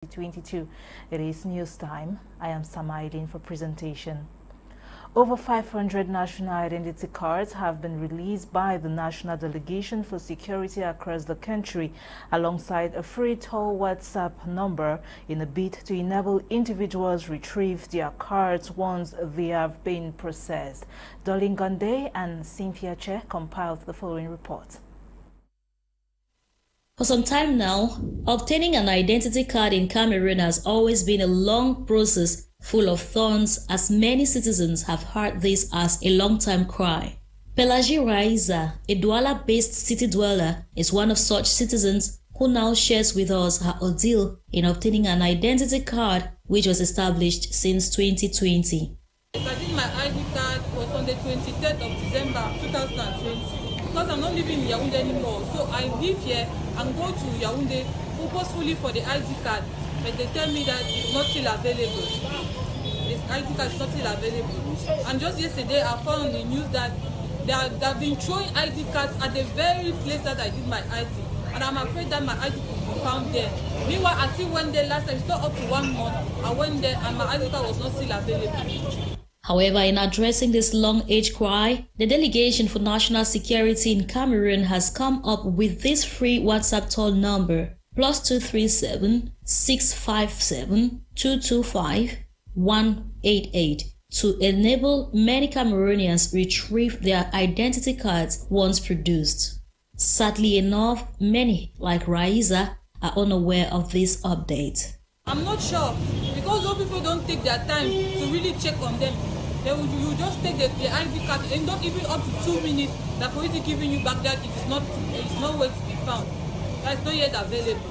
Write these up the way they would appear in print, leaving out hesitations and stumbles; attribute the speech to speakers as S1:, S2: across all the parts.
S1: 2022. It is news time. I am Eileen for presentation. Over 500 national identity cards have been released by the National Delegation for Security across the country, alongside a free toll WhatsApp number in a bid to enable individuals retrieve their cards once they have been processed. Darlene Gonde and Cynthia Che compiled the following report.
S2: For some time now, obtaining an identity card in Cameroon has always been a long process full of thorns, as many citizens have heard this as a long-time cry. Pelagie Raiza, a Douala-based city dweller, is one of such citizens who now shares with us her ordeal in obtaining an identity card which was established since 2020.
S3: I think my ID card was on the 23rd of December 2020. Because I'm not living in Yaoundé anymore, so I live here and go to Yaoundé purposefully for the ID card, but they tell me that it's not still available. This ID card is not still available. And just yesterday I found on the news that they have been throwing ID cards at the very place that I did my ID. And I'm afraid that my ID could be found there. Meanwhile, I still went there last time, it's not up to 1 month. I went there and my ID card was not still available.
S2: However, in addressing this long-age cry, the Delegation for National Security in Cameroon has come up with this free WhatsApp toll number +237 657 225 188 to enable many Cameroonians retrieve their identity cards once produced. Sadly enough, many, like Raiza, are unaware of this update.
S3: I'm not sure, because those people don't take their time to really check on them. You just take the ID card and not even up to 2 minutes that for it giving you back that it's not where to be found. That's not yet available.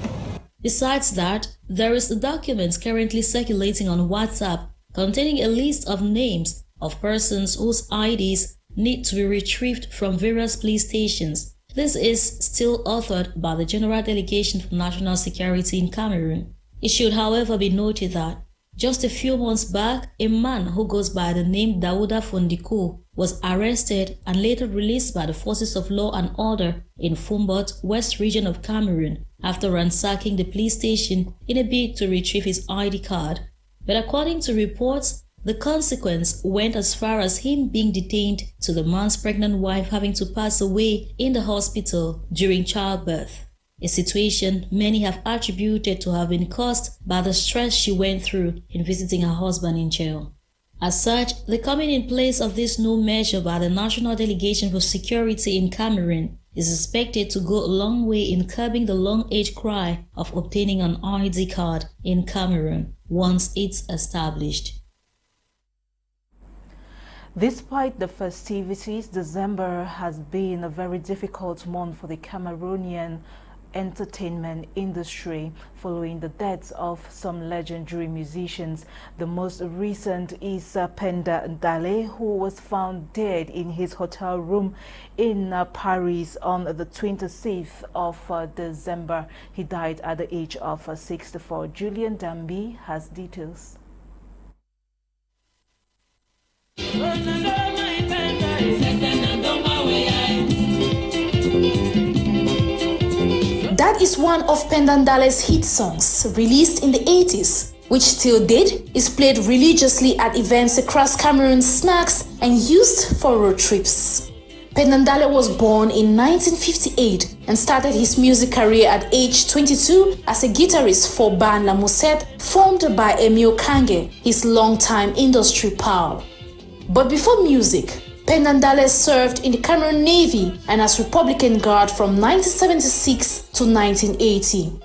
S2: Besides that, there is a document currently circulating on WhatsApp containing a list of names of persons whose IDs need to be retrieved from various police stations. This is still authored by the General Delegation for National Security in Cameroon. It should, however, be noted that just a few months back, a man who goes by the name Daouda Fondiko was arrested and later released by the forces of law and order in Fumbot, West region of Cameroon, after ransacking the police station in a bid to retrieve his ID card. But according to reports, the consequence went as far as him being detained to the man's pregnant wife having to pass away in the hospital during childbirth. A situation many have attributed to have been caused by the stress she went through in visiting her husband in jail. As such, the coming in place of this new measure by the National Delegation for Security in Cameroon is expected to go a long way in curbing the long-age cry of obtaining an ID card in Cameroon once it's established.
S1: Despite the festivities, December has been a very difficult month for the Cameroonian entertainment industry following the deaths of some legendary musicians. The most recent is Penda Ndale, who was found dead in his hotel room in Paris on the 26th of December. He died at the age of 64. Julian Dambi has details.
S4: That is one of Penda Ndale's hit songs, released in the 80s, which till date is played religiously at events across Cameroon's snacks and used for road trips. Penda Ndale was born in 1958 and started his music career at age 22 as a guitarist for band La Musette, formed by Emile Kange, his longtime industry pal. But before music, Penda Ndale served in the Cameroon Navy and as Republican Guard from 1976 to 1980.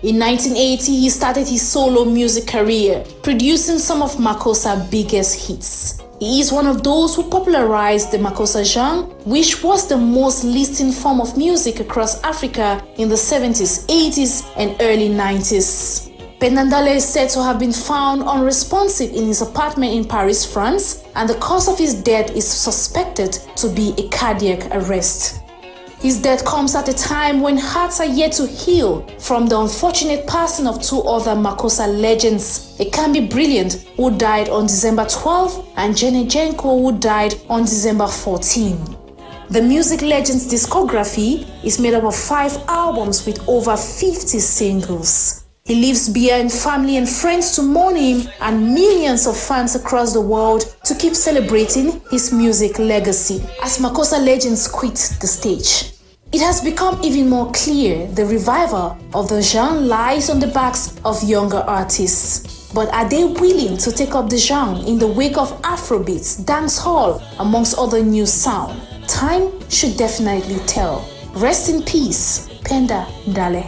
S4: In 1980, he started his solo music career, producing some of Makosa's biggest hits. He is one of those who popularized the Makosa genre, which was the most listened form of music across Africa in the 70s, 80s, and early 90s. Penda Ndale is said to have been found unresponsive in his apartment in Paris, France, and the cause of his death is suspected to be a cardiac arrest. His death comes at a time when hearts are yet to heal from the unfortunate passing of two other Makosa legends, Akambi Brilliant, who died on December 12, and Jenny Jenko, who died on December 14. The music legend's discography is made up of 5 albums with over 50 singles. He leaves behind family and friends to mourn him and millions of fans across the world to keep celebrating his music legacy as Makossa legends quit the stage. It has become even more clear the revival of the genre lies on the backs of younger artists. But are they willing to take up the genre in the wake of Afrobeats, dancehall, amongst other new sound? Time should definitely tell. Rest in peace, Penda Ndale.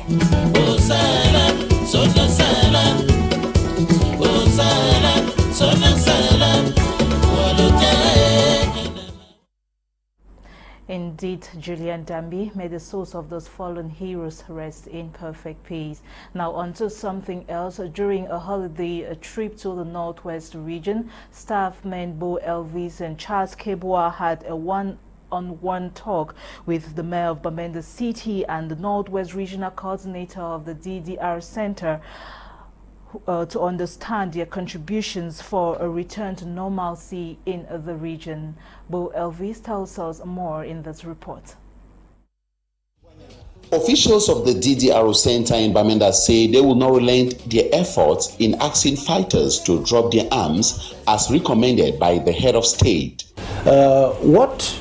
S1: Indeed, Julian Dambi, may the souls of those fallen heroes rest in perfect peace. Now on to something else. During a holiday trip to the Northwest region, staffmen Bo Elvis and Charles Kebua had a one-on-one talk with the mayor of Bamenda City and the Northwest Regional Coordinator of the DDR Center to understand their contributions for a return to normalcy in the region. Bo Elvis tells us more in this report.
S5: Officials of the DDR Center in Bamenda say they will not relent their efforts in asking fighters to drop their arms as recommended by the head of state.
S6: What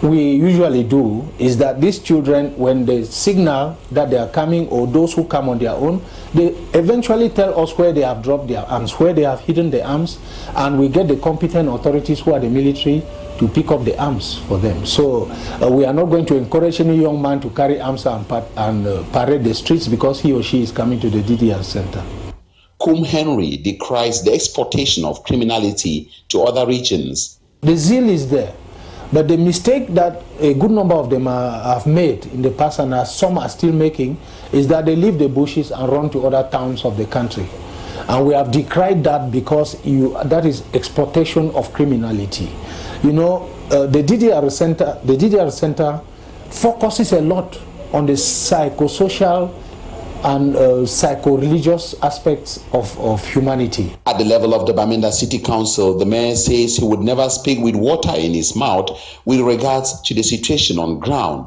S6: we usually do is that these children, when they signal that they are coming, or those who come on their own, they eventually tell us where they have dropped their arms, where they have hidden the arms, and we get the competent authorities who are the military to pick up the arms for them. So we are not going to encourage any young man to carry arms and parade the streets because he or she is coming to the DDR Center.
S5: Kum Henry decries the exportation of criminality to other regions.
S6: The zeal is there. But the mistake that a good number of them have made in the past, and some are still making, is that they leave the bushes and run to other towns of the country. And we have decried that because that is exploitation of criminality. You know, the DDR Center focuses a lot on the psychosocial and psycho-religious aspects of humanity.
S5: At the level of the Bamenda City Council, the mayor says he would never speak with water in his mouth with regards to the situation on ground.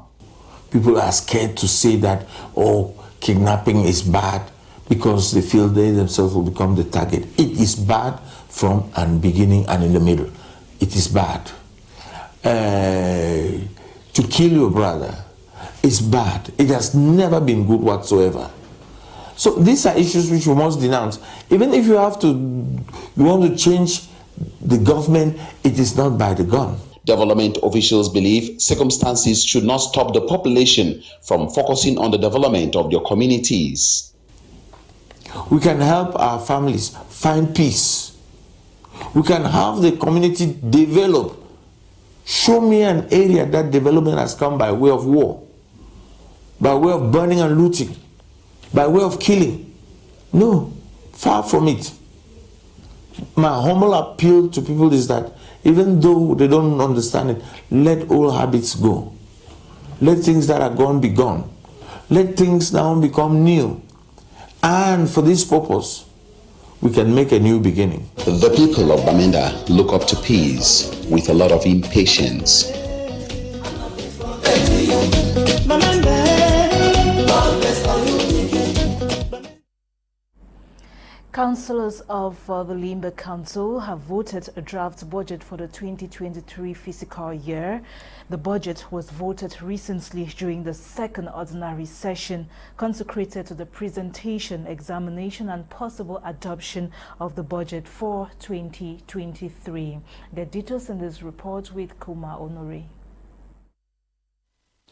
S7: People are scared to say that, oh, kidnapping is bad because they feel they themselves will become the target. It is bad from the beginning and in the middle. It is bad. To kill your brother is bad. It has never been good whatsoever. So these are issues which we must denounce. Even if you want to change the government, it is not by the gun.
S5: Development officials believe circumstances should not stop the population from focusing on the development of their communities.
S7: We can help our families find peace. We can have the community develop. Show me an area that development has come by way of war, by way of burning and looting, by way of killing. No, far from it. My humble appeal to people is that even though they don't understand it, let old habits go. Let things that are gone be gone. Let things now become new. And for this purpose, we can make a new beginning.
S5: The people of Bamenda look up to peace with a lot of impatience.
S1: Councillors of the Limba Council have voted a draft budget for the 2023 fiscal year. The budget was voted recently during the second ordinary session consecrated to the presentation, examination and possible adoption of the budget for 2023. The details in this report with Kuma Onori.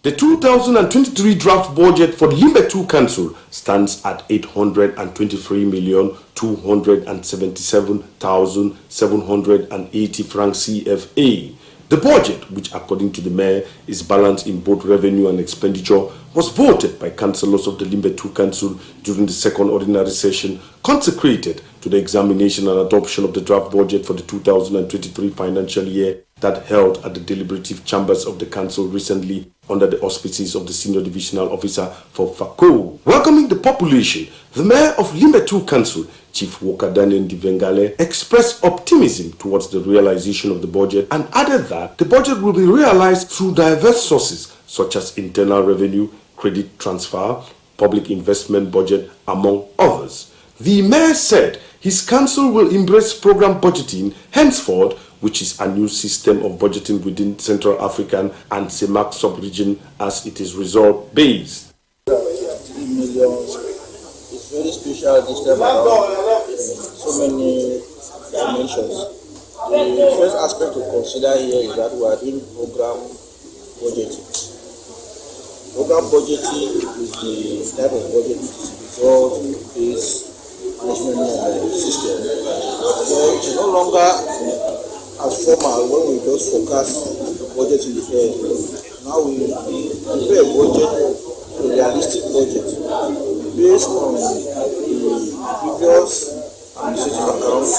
S8: The 2023 draft budget for the Limba 2 Council stands at 823,277,780 francs CFA. The budget, which according to the mayor is balanced in both revenue and expenditure, was voted by councillors of the Limba 2 Council during the second ordinary session consecrated to the examination and adoption of the draft budget for the 2023 financial year that held at the deliberative chambers of the council recently under the auspices of the senior divisional officer for FACO. Welcoming the population, the mayor of Limba 2 Council, Chief Walker Daniel Divengale, expressed optimism towards the realization of the budget and added that the budget will be realized through diverse sources such as internal revenue, credit transfer, public investment budget, among others. The mayor said his council will embrace program budgeting henceforth, which is a new system of budgeting within Central African and CEMAC sub-region, as it is result-based.
S9: 3 million is very special this time around in so many dimensions. The first aspect to consider here is that we are doing program budgeting. Program budgeting is the type of budget which is result-based management system. So it is no longer as formal when we just forecast the budget in the air. Now we prepare a budget, a realistic budget, based on the previous administrative accounts,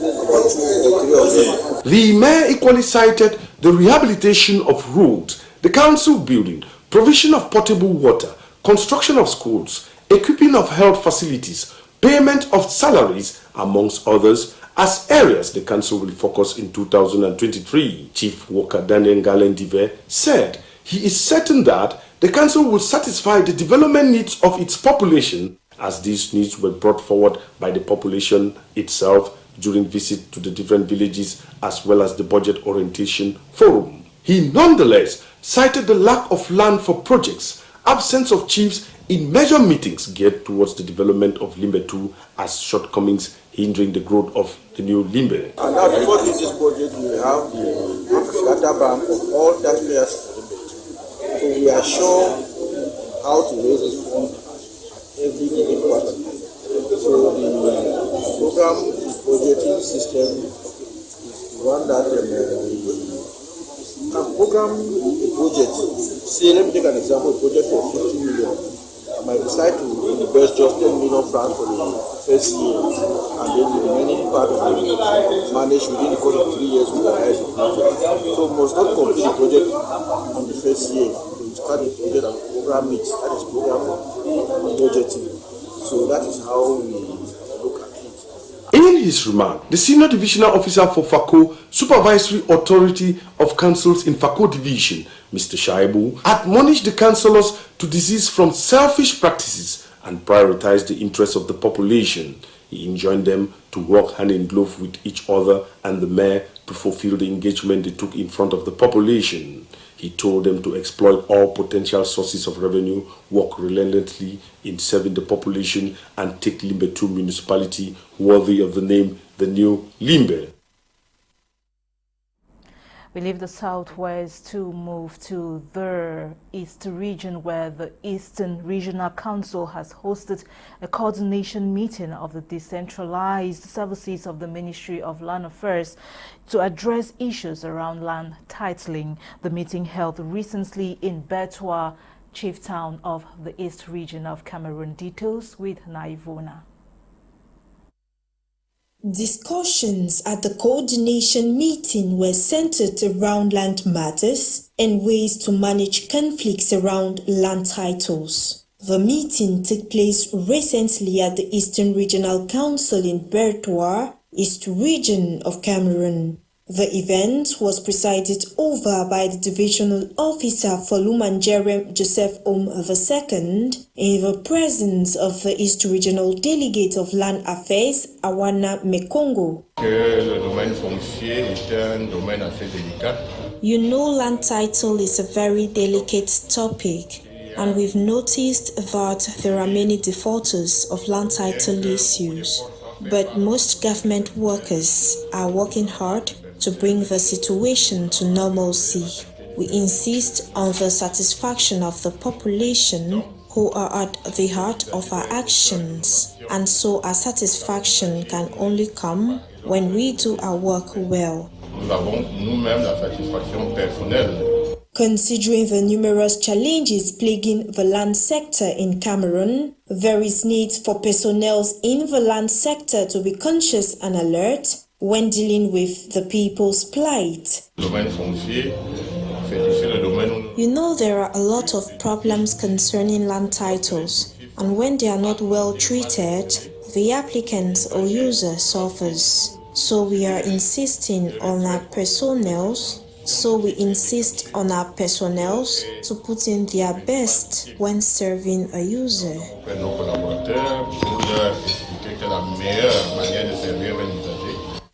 S9: about 2 or 3 of them.
S8: The mayor equally cited the rehabilitation of roads, the council building, provision of potable water, construction of schools, equipping of health facilities, payment of salaries, amongst others, as areas the council will focus in 2023. Chief Worker Daniel Galendive said he is certain that the council will satisfy the development needs of its population, as these needs were brought forward by the population itself during visits to the different villages as well as the budget orientation forum. He nonetheless cited the lack of land for projects, absence of chiefs in major meetings geared towards the development of Limbe 2 as shortcomings hindering the growth of the new Limbe.
S9: And now before this budget, we have the data bank of all taxpayers in Limbe 2. So we are sure how to raise this fund every given quarter. So the program budgeting system is the one that can program a budget. Say, let me take an example, a budget for 50 million. I might decide to invest just 10 million francs for the first year, and then the remaining part of it manage within the course of 3 years with the rest of the project. So must not complete the project on the first year. We start the project and program it. That is program budgeting. So that is how we look at it.
S8: In his remark, the Senior Divisional Officer for FACO, Supervisory Authority of Councils in FACO Division, Mr. Shaibu, admonished the councillors to desist from selfish practices and prioritize the interests of the population. He enjoined them to work hand in glove with each other and the mayor to fulfill the engagement they took in front of the population. He told them to exploit all potential sources of revenue, work relentlessly in serving the population, and take Limbe 2 municipality worthy of the name the new Limbe.
S1: We leave the southwest to move to the east region, where the Eastern Regional Council has hosted a coordination meeting of the decentralized services of the Ministry of Land Affairs to address issues around land titling. The meeting held recently in Bertoua, chief town of the East region of Cameroon. Details with Naivona.
S10: Discussions at the coordination meeting were centered around land matters and ways to manage conflicts around land titles. The meeting took place recently at the Eastern Regional Council in Bertoua, East region of Cameroon. The event was presided over by the Divisional Officer for Lumanjerem Joseph II in the presence of the East Regional Delegate of Land Affairs, Awana Mekongo. You know, land title is a very delicate topic, and we've noticed that there are many defaulters of land title issues. But most government workers are working hard to bring the situation to normalcy. We insist on the satisfaction of the population, who are at the heart of our actions, and so our satisfaction can only come when we do our work well. Considering the numerous challenges plaguing the land sector in Cameroon, there is need for personnel in the land sector to be conscious and alert when dealing with the people's plight. You know, there are a lot of problems concerning land titles, and when they are not well treated, the applicant or user suffers. So we are insisting on our personnel So we insist on our personnel to put in their best when serving a user.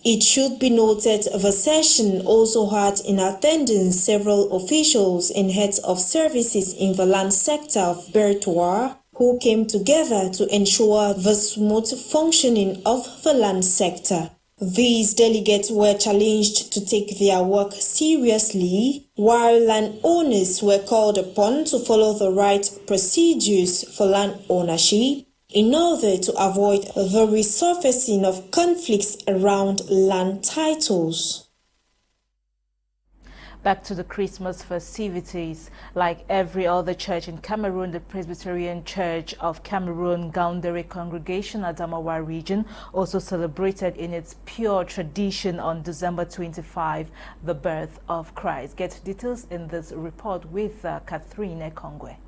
S10: It should be noted the session also had in attendance several officials and heads of services in the land sector of Bertois who came together to ensure the smooth functioning of the land sector. These delegates were challenged to take their work seriously, while landowners were called upon to follow the right procedures for land ownership in order to avoid the resurfacing of conflicts around land titles.
S1: Back to the Christmas festivities. Like every other church in Cameroon, the Presbyterian Church of Cameroon Gaoundéré Congregation Adamawa region also celebrated in its pure tradition on December 25 the birth of Christ. Get details in this report with Catherine Ekongwe.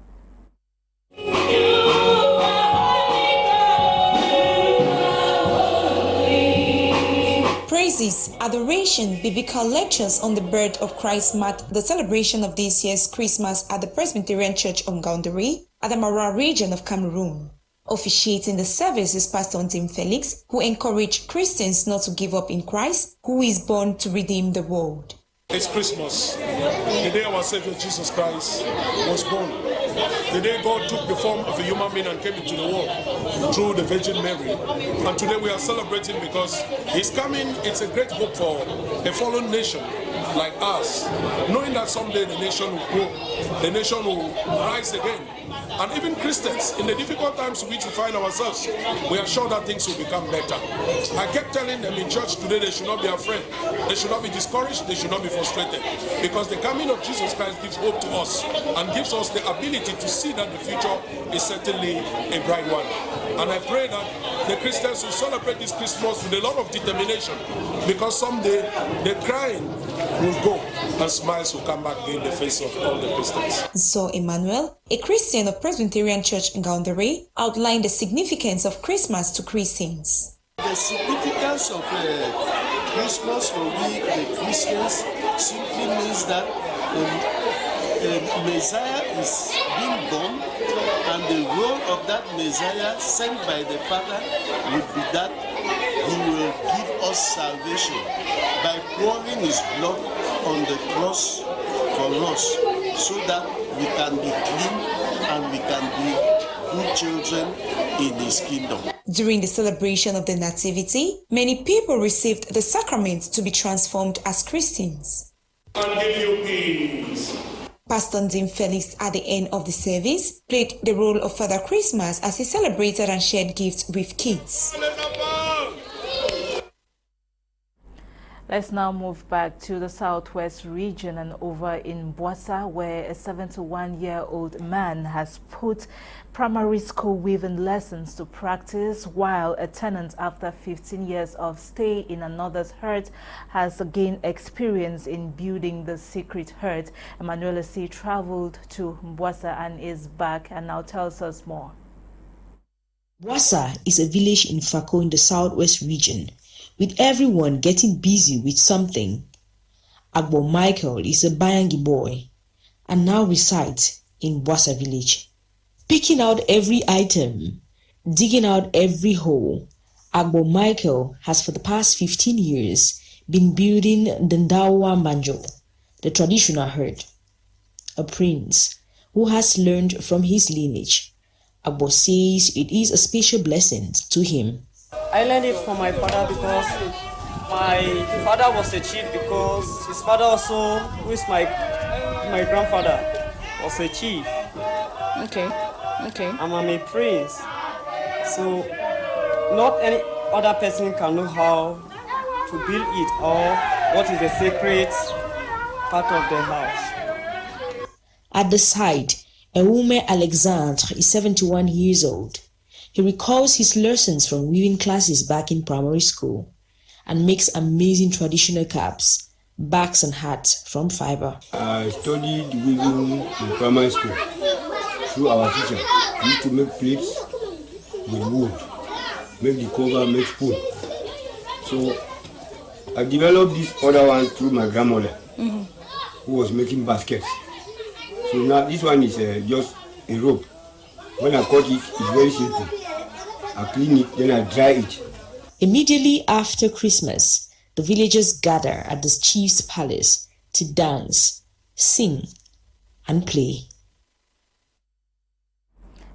S11: Praises, adoration, biblical lectures on the birth of Christ marked the celebration of this year's Christmas at the Presbyterian Church of Gaoundéré, Adamawa region of Cameroon. Officiating the service is Pastor Tim Felix, who encouraged Christians not to give up in Christ, who is born to redeem the world.
S12: It's Christmas, the day our Savior Jesus Christ was born. The day God took the form of a human being and came into the world through the Virgin Mary. And today we are celebrating because He's coming. It's a great hope for a fallen nation like us, knowing that someday the nation will grow, the nation will rise again. And even Christians, in the difficult times in which we find ourselves, we are sure that things will become better. I kept telling them in church today they should not be afraid, they should not be discouraged, they should not be frustrated, because the coming of Jesus Christ gives hope to us and gives us the ability to see that the future is certainly a bright one. And I pray that the Christians will celebrate this Christmas with a lot of determination, because someday the crying will go and smiles will come back in the face of all the Christians.
S11: So Emmanuel, a Christian of Presbyterian Church in Gaoundéré, outlined the significance of Christmas to Christians.
S13: The significance of Christmas for we, the Christians, simply means that the Messiah is being born, and the role of that Messiah sent by the Father would be that He will give us salvation by pouring His blood on the cross for us, so that we can be clean and we can be good children in His kingdom.
S11: During the celebration of the Nativity, many people received the sacrament to be transformed as Christians.
S12: And give you peace.
S11: Pastor Tim Felix, at the end of the service, played the role of Father Christmas as he celebrated and shared gifts with kids.
S1: Let's now move back to the southwest region and over in Boissa, where a 71-year-old man has put primary school weaving lessons to practice, while a tenant, after 15 years of stay in another's hut, has gained experience in building the secret hut. Emmanuel C. traveled to Boissa and is back and now tells us more.
S14: Boissa is a village in Fako in the southwest region, with everyone getting busy with something. Agbo Michael is a Bayangi boy and now resides in Boissa village. Picking out every item, digging out every hole, Agbo Michael has for the past 15 years been building the Ndawa Manjo, the traditional herd. A prince who has learned from his lineage, Agbo says it is a special blessing to him.
S15: I learned it from my father because my father was a chief, because his father also, who is my grandfather, was a chief.
S14: Okay.
S15: And I'm a prince. So not any other person can know how to build it or what is the sacred part of the house.
S14: At the site, Ewume Alexandre is 71 years old. He recalls his lessons from weaving classes back in primary school and makes amazing traditional caps, bags and hats from fiber.
S16: I studied weaving in primary school through our teacher. We used to make plates with wood, make the cover, make spoon. So I developed this other one through my grandmother. who was making baskets. So now this one is just a rope. When I cut it, it's very simple. I clean it, then I dry it.
S14: Immediately after Christmas, the villagers gather at the chief's palace to dance, sing, and play.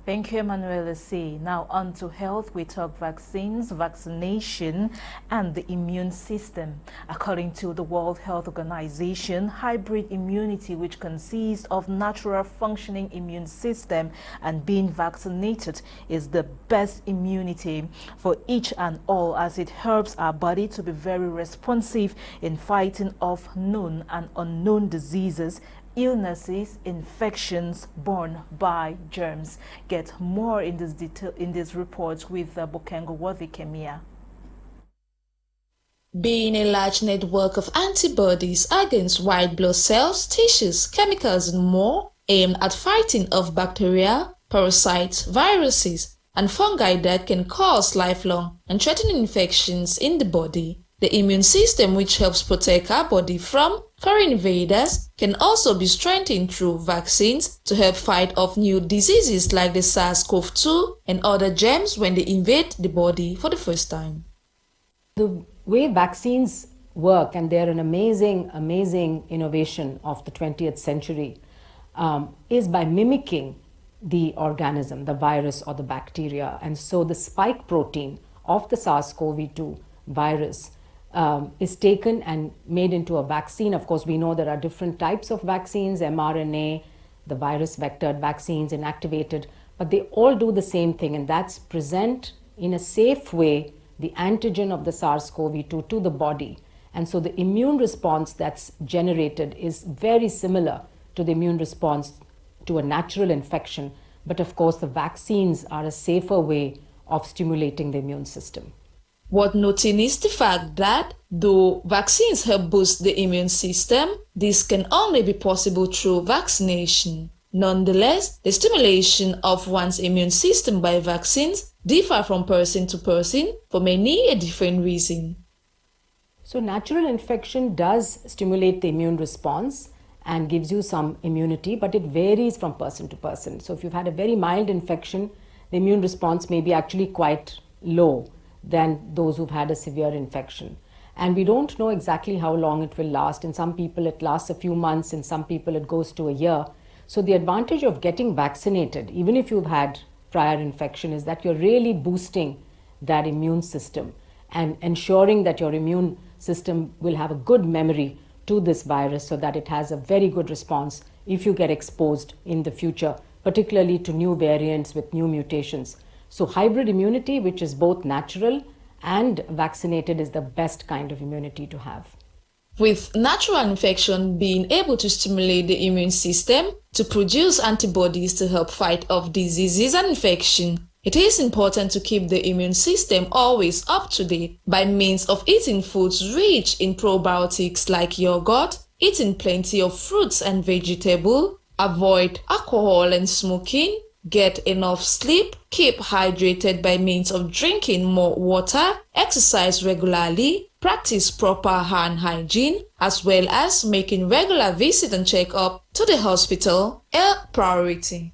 S1: Thank you, Emmanuel C. Now on to health. We talk vaccines, vaccination, and the immune system. According to the World Health Organization, hybrid immunity, which consists of natural functioning immune system and being vaccinated, is the best immunity for each and all, as it helps our body to be very responsive in fighting off known and unknown diseases, illnesses, infections borne by germs. Get more in this detail in this report with Bokengo Worthy Kemia.
S4: Being a large network of antibodies against white blood cells, tissues, chemicals, and more, aimed at fighting off bacteria, parasites, viruses, and fungi that can cause lifelong and threatening infections in the body. The immune system, which helps protect our body from foreign invaders, can also be strengthened through vaccines to help fight off new diseases like the SARS-CoV-2 and other germs when they invade the body for the first time.
S17: The way vaccines work, and they're an amazing innovation of the 20th century, is by mimicking the organism, the virus or the bacteria. And so the spike protein of the SARS-CoV-2 virus is taken and made into a vaccine. Of course, we know there are different types of vaccines, mRNA, the virus vectored vaccines, inactivated, but they all do the same thing, and that's present in a safe way the antigen of the SARS-CoV-2 to the body. And so the immune response that's generated is very similar to the immune response to a natural infection. But of course, the vaccines are a safer way of stimulating the immune system.
S4: Worth noting is the fact that though vaccines help boost the immune system, this can only be possible through vaccination. Nonetheless, the stimulation of one's immune system by vaccines differ from person to person for many a different reason.
S17: So natural infection does stimulate the immune response and gives you some immunity, but it varies from person to person. So if you've had a very mild infection, the immune response may be actually quite low than those who've had a severe infection. And we don't know exactly how long it will last. In some people it lasts a few months, in some people it goes to a year. So the advantage of getting vaccinated, even if you've had prior infection, is that you're really boosting that immune system and ensuring that your immune system will have a good memory to this virus so that it has a very good response if you get exposed in the future, particularly to new variants with new mutations. So hybrid immunity, which is both natural and vaccinated, is the best kind of immunity to have.
S4: With natural infection being able to stimulate the immune system to produce antibodies to help fight off diseases and infection, it is important to keep the immune system always up to date by means of eating foods rich in probiotics like yogurt, eating plenty of fruits and vegetables, avoid alcohol and smoking, get enough sleep, keep hydrated by means of drinking more water, exercise regularly, practice proper hand hygiene, as well as making regular visit and check-up to the hospital a priority.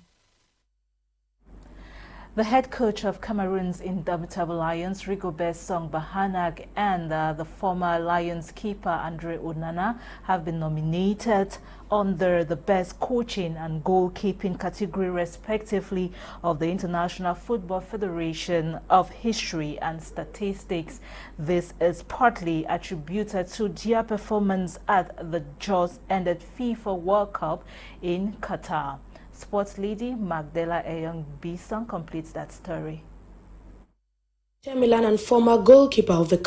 S1: The head coach of Cameroon's Indomitable Lions, Rigobert Song Bahanag, and the former Lions keeper, Andre Onana, have been nominated under the best coaching and goalkeeping category, respectively, of the International Football Federation of History and Statistics. This is partly attributed to their performance at the just-ended FIFA World Cup in Qatar. Sports lady Magdala Eyong-Bisson completes that story.
S18: Milan and former goalkeeper of the